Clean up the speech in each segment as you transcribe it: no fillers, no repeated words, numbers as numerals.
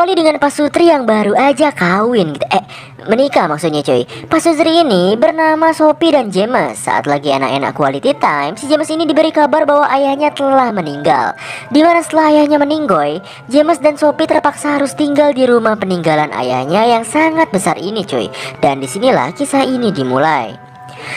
Diawali dengan pasutri yang baru aja kawin gitu. Menikah maksudnya cuy. Pasutri ini bernama Sophie dan James. Saat lagi enak-enak quality time, si James ini diberi kabar bahwa ayahnya telah meninggal. Dimana setelah ayahnya meninggoy, James dan Sophie terpaksa harus tinggal di rumah peninggalan ayahnya yang sangat besar ini cuy. Dan disinilah kisah ini dimulai.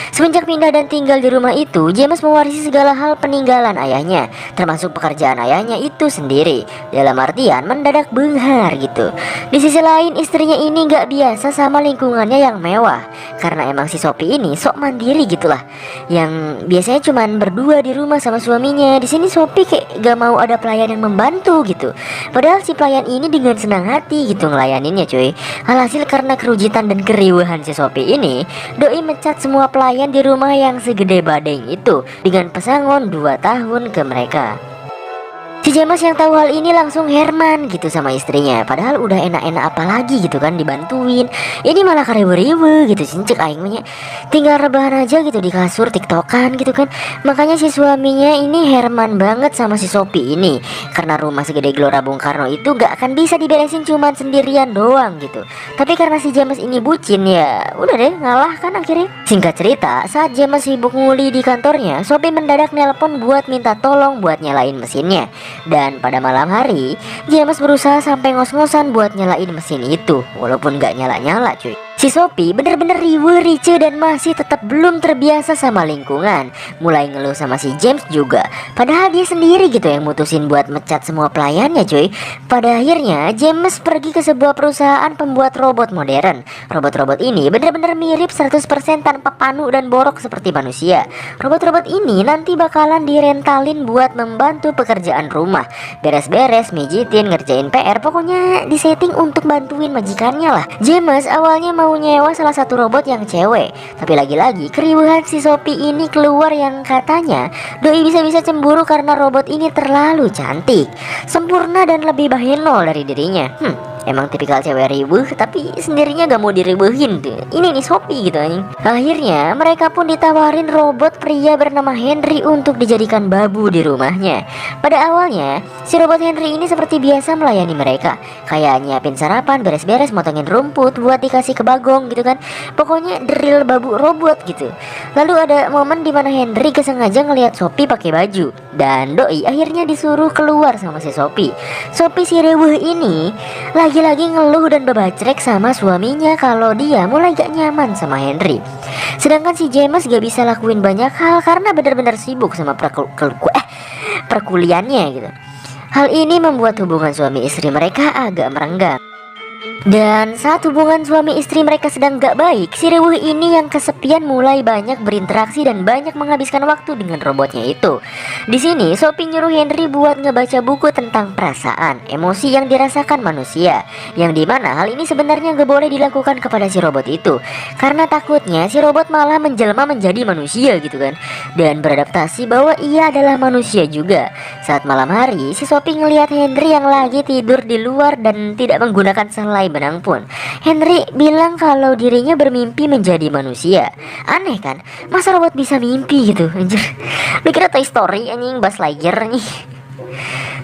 Semenjak pindah dan tinggal di rumah itu, James mewarisi segala hal peninggalan ayahnya, termasuk pekerjaan ayahnya itu sendiri. Dalam artian mendadak benghar gitu. Di sisi lain, istrinya ini gak biasa sama lingkungannya yang mewah, karena emang si Sophie ini sok mandiri gitulah, yang biasanya cuman berdua di rumah sama suaminya. Di sini Sophie kayak gak mau ada pelayan yang membantu gitu. Padahal si pelayan ini dengan senang hati gitu ngelayaninnya cuy. Alhasil karena kerujitan dan keriuhan si Sophie ini, doi mecat semua pelayan di rumah yang segede badeng itu dengan pesangon 2 tahun ke mereka. Si James yang tahu hal ini langsung herman gitu sama istrinya. Padahal udah enak-enak apalagi gitu kan dibantuin. Ini malah kariwe-riwe gitu cincek aingnya. Tinggal rebahan aja gitu di kasur tiktokan gitu kan. Makanya si suaminya ini herman banget sama si Sophie ini. Karena rumah segede Gelora Bung Karno itu gak akan bisa diberesin cuman sendirian doang gitu. Tapi karena si James ini bucin ya udah deh ngalah kan akhirnya. Singkat cerita, saat James sibuk nguli di kantornya, Sophie mendadak nelpon buat minta tolong buat nyalain mesinnya. Dan pada malam hari, James berusaha sampai ngos-ngosan buat nyalain mesin itu, walaupun gak nyala-nyala cuy. Si Sophie bener-bener riwe, rice, dan masih tetap belum terbiasa sama lingkungan. Mulai ngeluh sama si James juga. Padahal dia sendiri gitu yang mutusin buat mecat semua pelayannya cuy. Pada akhirnya James pergi ke sebuah perusahaan pembuat robot modern. Robot-robot ini bener-bener mirip 100% tanpa panu dan borok seperti manusia. Robot-robot ini nanti bakalan direntalin buat membantu pekerjaan rumah, beres-beres, mijitin, ngerjain PR. Pokoknya disetting untuk bantuin majikannya lah. James awalnya mau nyewa salah satu robot yang cewek, tapi lagi-lagi keriuhan si Sophie ini keluar yang katanya doi bisa-bisa cemburu karena robot ini terlalu cantik, sempurna dan lebih bahenol dari dirinya. Emang tipikal cewek ribuh, tapi sendirinya gak mau diribuhin tuh. Ini nih Sophie gitu anjing. Akhirnya mereka pun ditawarin robot pria bernama Henry untuk dijadikan babu di rumahnya. Pada awalnya si robot Henry ini seperti biasa melayani mereka, kayak nyiapin sarapan, beres-beres, motongin rumput buat dikasih ke Bagong gitu kan. Pokoknya drill babu robot gitu. Lalu ada momen dimana Henry kesengaja ngelihat Sophie pakai baju, dan doi akhirnya disuruh keluar sama si Sophie. Sophie si ribuh ini lagi-lagi ngeluh dan bebacrek sama suaminya kalau dia mulai gak nyaman sama Henry. Sedangkan si James gak bisa lakuin banyak hal karena benar-benar sibuk sama perkuliannya gitu. Hal ini membuat hubungan suami istri mereka agak merenggang. Dan saat hubungan suami istri mereka sedang gak baik, si riwuh ini yang kesepian mulai banyak berinteraksi dan banyak menghabiskan waktu dengan robotnya itu. Di sini Sophie nyuruh Henry buat ngebaca buku tentang perasaan, emosi yang dirasakan manusia, yang dimana hal ini sebenarnya gak boleh dilakukan kepada si robot itu, karena takutnya si robot malah menjelma menjadi manusia gitu kan, dan beradaptasi bahwa ia adalah manusia juga. Saat malam hari, si Sophie ngelihat Henry yang lagi tidur di luar dan tidak menggunakan sehelai benang pun. Henry bilang kalau dirinya bermimpi menjadi manusia. Aneh kan? Masa robot bisa mimpi gitu? Anjir. Lu kira Toy Story anjing, Buzz Lightyear nih.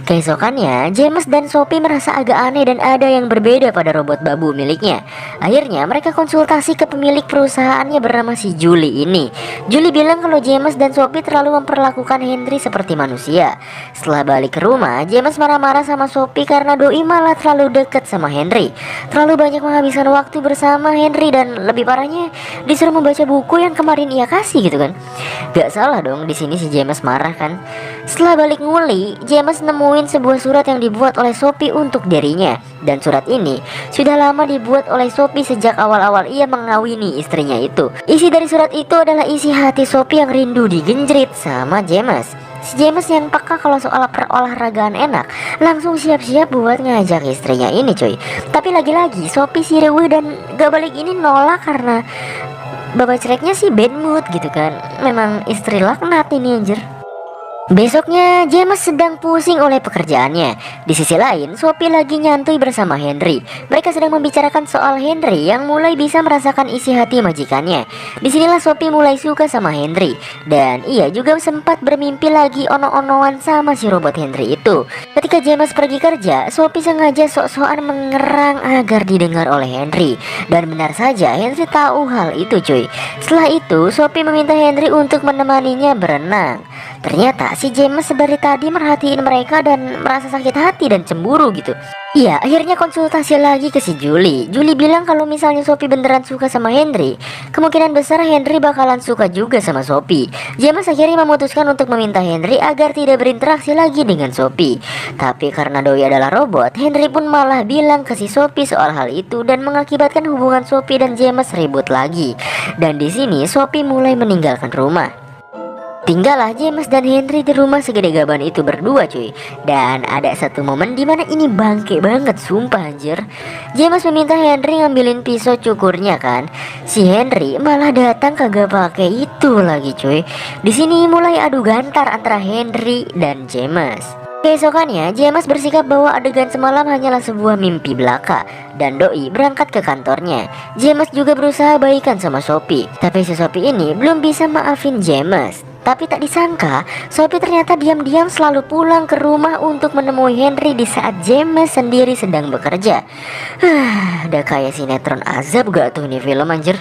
Keesokannya, James dan Sophie merasa agak aneh dan ada yang berbeda pada robot babu miliknya. Akhirnya mereka konsultasi ke pemilik perusahaannya bernama si Julie ini. Julie bilang kalau James dan Sophie terlalu memperlakukan Henry seperti manusia. Setelah balik ke rumah, James marah-marah sama Sophie karena doi malah terlalu dekat sama Henry, terlalu banyak menghabiskan waktu bersama Henry, dan lebih parahnya disuruh membaca buku yang kemarin ia kasih gitu kan. Gak salah dong di sini si James marah kan. Setelah balik nguli, James nemuin sebuah surat yang dibuat oleh Sophie untuk dirinya. Dan surat ini sudah lama dibuat oleh Sophie sejak awal-awal ia mengawini istrinya itu. Isi dari surat itu adalah isi hati Sophie yang rindu digenjrit sama James. Si James yang peka kalau soal perolahragaan enak, langsung siap-siap buat ngajak istrinya ini cuy. Tapi lagi-lagi Sophie si rewe dan gak balik ini nolak karena babak cereknya sih bad mood gitu kan. Memang istri laknat ini anjir. Besoknya, James sedang pusing oleh pekerjaannya. Di sisi lain, Sophie lagi nyantui bersama Henry. Mereka sedang membicarakan soal Henry yang mulai bisa merasakan isi hati majikannya. Disinilah Sophie mulai suka sama Henry. Dan ia juga sempat bermimpi lagi ono-onoan sama si robot Henry itu. Ketika James pergi kerja, Sophie sengaja sok-sokan mengerang agar didengar oleh Henry. Dan benar saja, Henry tahu hal itu cuy. Setelah itu, Sophie meminta Henry untuk menemaninya berenang. Ternyata si James dari tadi merhatiin mereka dan merasa sakit hati dan cemburu gitu. Iya, akhirnya konsultasi lagi ke si Julie. Julie bilang kalau misalnya Sophie beneran suka sama Henry, kemungkinan besar Henry bakalan suka juga sama Sophie. James akhirnya memutuskan untuk meminta Henry agar tidak berinteraksi lagi dengan Sophie. Tapi karena Doi adalah robot, Henry pun malah bilang ke si Sophie soal hal itu dan mengakibatkan hubungan Sophie dan James ribut lagi. Dan di sini Sophie mulai meninggalkan rumah. Tinggallah James dan Henry di rumah segede gaban itu berdua cuy. Dan ada satu momen dimana ini bangke banget sumpah anjir. James meminta Henry ngambilin pisau cukurnya kan. Si Henry malah datang kagak pakai itu lagi cuy. Di sini mulai adu gantar antara Henry dan James. Keesokannya, James bersikap bahwa adegan semalam hanyalah sebuah mimpi belaka dan Doi berangkat ke kantornya. James juga berusaha baikan sama Sophie, tapi si Sophie ini belum bisa maafin James. Tapi tak disangka, Sophie ternyata diam-diam selalu pulang ke rumah untuk menemui Henry di saat James sendiri sedang bekerja. Udah kayak sinetron azab gak tuh nih film anjir.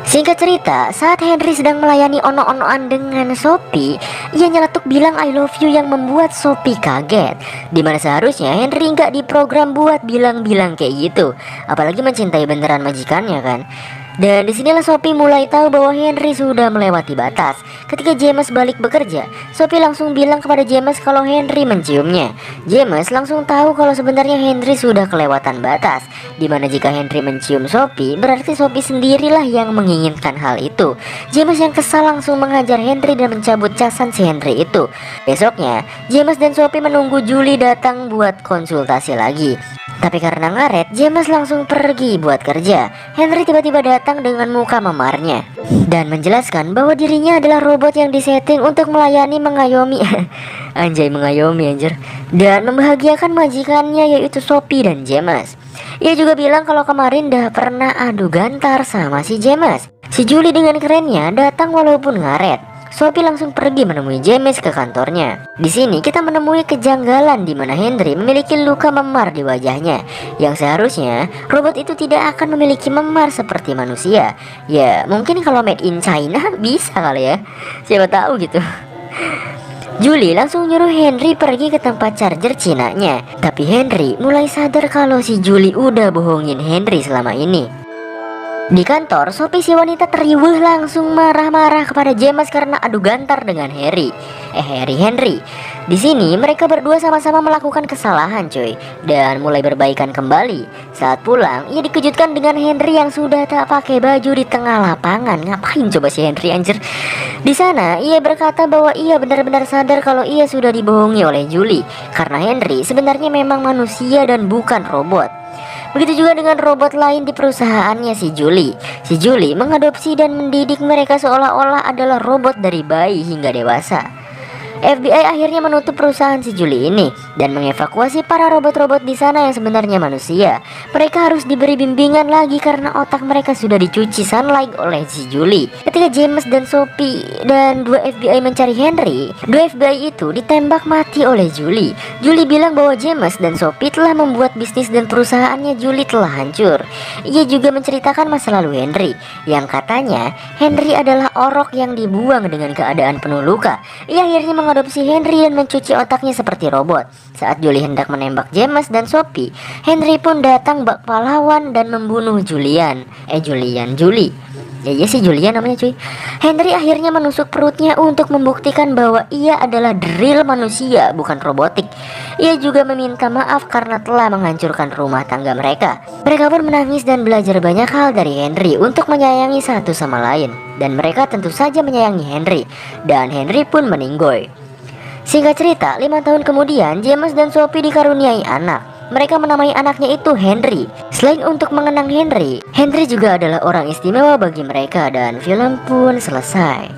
Singkat cerita, saat Henry sedang melayani ono-onoan dengan Sophie, ia nyeletuk bilang I love you yang membuat Sophie kaget. Dimana seharusnya Henry nggak diprogram buat bilang-bilang kayak gitu, apalagi mencintai beneran majikannya kan. Dan disinilah Sophie mulai tahu bahwa Henry sudah melewati batas. Ketika James balik bekerja, Sophie langsung bilang kepada James kalau Henry menciumnya. James langsung tahu kalau sebenarnya Henry sudah kelewatan batas. Dimana jika Henry mencium Sophie, berarti Sophie sendirilah yang menginginkan hal itu. James yang kesal langsung menghajar Henry dan mencabut casan si Henry itu. Besoknya, James dan Sophie menunggu Julie datang buat konsultasi lagi. Tapi karena ngaret, James langsung pergi buat kerja. Henry tiba-tiba datang dengan muka memarnya dan menjelaskan bahwa dirinya adalah robot yang disetting untuk melayani mengayomi anjay mengayomi anjir dan membahagiakan majikannya yaitu Sophie dan James. Ia juga bilang kalau kemarin dah pernah adu gantar sama si James. Si Julie dengan kerennya datang walaupun ngaret. Sophie langsung pergi menemui James ke kantornya. Di sini kita menemui kejanggalan di mana Henry memiliki luka memar di wajahnya, yang seharusnya robot itu tidak akan memiliki memar seperti manusia. Ya mungkin kalau made in China bisa kali ya, siapa tahu gitu. Julie langsung nyuruh Henry pergi ke tempat charger Cinanya. Tapi Henry mulai sadar kalau si Julie udah bohongin Henry selama ini. Di kantor, Sophie si wanita teriuh langsung marah-marah kepada James karena adu gantar dengan Henry. Di sini mereka berdua sama-sama melakukan kesalahan cuy dan mulai berbaikan kembali. Saat pulang, ia dikejutkan dengan Henry yang sudah tak pakai baju di tengah lapangan. Ngapain coba si Henry anjir? Di sana, ia berkata bahwa ia benar-benar sadar kalau ia sudah dibohongi oleh Julie karena Henry sebenarnya memang manusia dan bukan robot. Begitu juga dengan robot lain di perusahaannya si Julie. Si Julie mengadopsi dan mendidik mereka seolah-olah adalah robot dari bayi hingga dewasa. FBI akhirnya menutup perusahaan si Julie ini dan mengevakuasi para robot-robot di sana yang sebenarnya manusia. Mereka harus diberi bimbingan lagi karena otak mereka sudah dicuci sunlight oleh si Julie. Ketika James dan Sophie dan dua FBI mencari Henry, dua FBI itu ditembak mati oleh Julie. Julie bilang bahwa James dan Sophie telah membuat bisnis dan perusahaannya Julie telah hancur. Ia juga menceritakan masa lalu Henry, yang katanya Henry adalah orok yang dibuang dengan keadaan penuh luka. Ia akhirnya mengadopsi Henry dan mencuci otaknya seperti robot. Saat Julie hendak menembak James dan Sophie, Henry pun datang bak pahlawan dan membunuh Julie. Ya iya sih Julian namanya cuy. Henry akhirnya menusuk perutnya untuk membuktikan bahwa ia adalah real manusia bukan robotik. Ia juga meminta maaf karena telah menghancurkan rumah tangga mereka. Mereka pun menangis dan belajar banyak hal dari Henry untuk menyayangi satu sama lain. Dan mereka tentu saja menyayangi Henry. Dan Henry pun meninggoy. Singkat cerita, 5 tahun kemudian James dan Sophie dikaruniai anak. Mereka menamai anaknya itu Henry. Selain untuk mengenang Henry, Henry juga adalah orang istimewa bagi mereka dan film pun selesai.